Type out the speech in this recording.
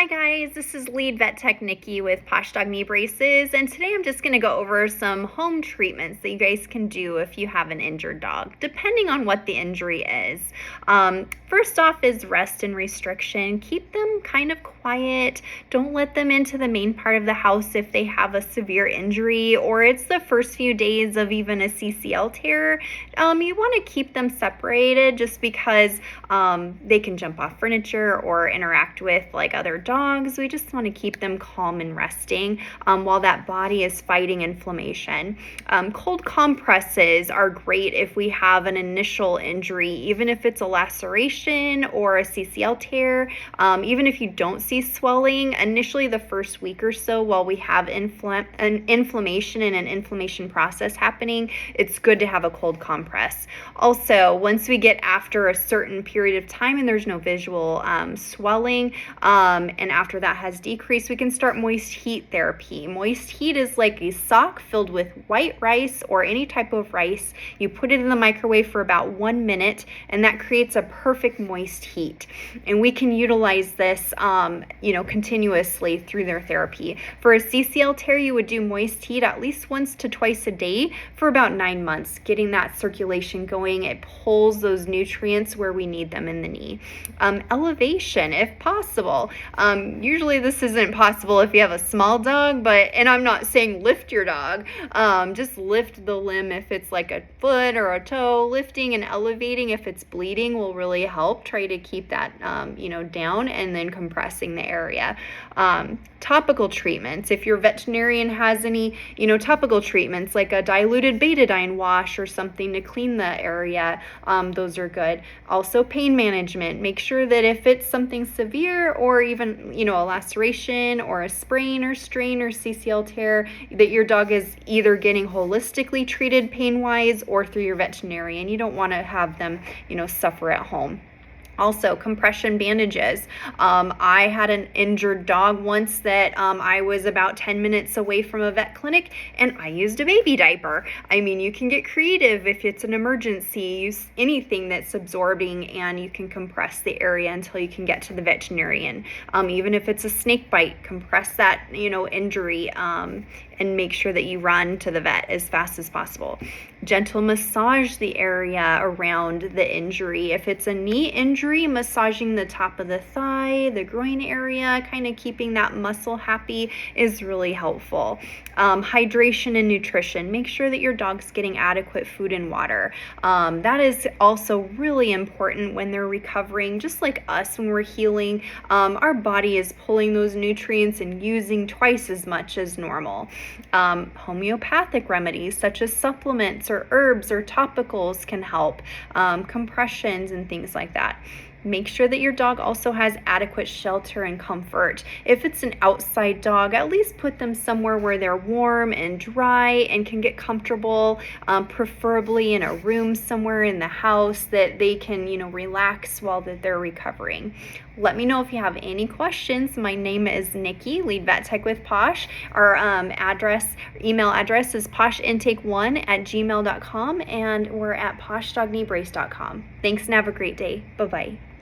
Hi guys, this is lead vet tech Nikki with Posh Dog Knee Braces, and today I'm just going to go over some home treatments that you guys can do if you have an injured dog, depending on what the injury is. First off is rest and restriction. Keep them kind of quiet. Don't let them into the main part of the house if they have a severe injury or it's the first few days of even a CCL tear. You want to keep them separated just because they can jump off furniture or interact with like other dogs. We just want to keep them calm and resting while that body is fighting inflammation. Cold compresses are great if we have an initial injury, even if it's a laceration or a CCL tear. Even if you don't see swelling initially the first week or so while we have an inflammation and an inflammation process happening, it's good to have a cold compress. Also, once we get after a certain period of time and there's no visual swelling, and after that has decreased, we can start moist heat therapy. Moist heat is like a sock filled with white rice or any type of rice. You put it in the microwave for about 1 minute, and that creates a perfect moist heat. And we can utilize this, continuously through their therapy. For a CCL tear, you would do moist heat at least once to twice a day for about 9 months, getting that circulation going. It pulls those nutrients where we need them in the knee. Elevation, if possible. Usually this isn't possible if you have a small dog, and I'm not saying lift your dog, just lift the limb if it's like a foot or a toe. Lifting and elevating if it's bleeding will really help. Try to keep that, down, and then compressing the area. Topical treatments, if your veterinarian has any, topical treatments like a diluted betadine wash or something to clean the area, those are good. Also pain management, make sure that if it's something severe or even, a laceration or a sprain or strain or CCL tear, that your dog is either getting holistically treated pain-wise or through your veterinarian. You don't want to have them, suffer at home. Also, compression bandages. I had an injured dog once that I was about 10 minutes away from a vet clinic, and I used a baby diaper. I mean, you can get creative if it's an emergency. Use anything that's absorbing, and you can compress the area until you can get to the veterinarian. Even if it's a snake bite, compress that, injury, and make sure that you run to the vet as fast as possible. Gentle massage the area around the injury. If it's a knee injury, massaging the top of the thigh, the groin area, kind of keeping that muscle happy is really helpful. Hydration and nutrition. Make sure that your dog's getting adequate food and water. That is also really important when they're recovering. Just like us when we're healing, our body is pulling those nutrients and using twice as much as normal. Homeopathic remedies such as supplements or herbs or topicals can help. Compressions and things like that. Make sure that your dog also has adequate shelter and comfort. If it's an outside dog, at least put them somewhere where they're warm and dry and can get comfortable, preferably in a room somewhere in the house that they can, relax while that they're recovering. Let me know if you have any questions. My name is Nikki, lead vet tech with Posh. Our email address is poshintake1@gmail.com, and we're at PoshDogKneeBrace.com. Thanks and have a great day. Bye-bye.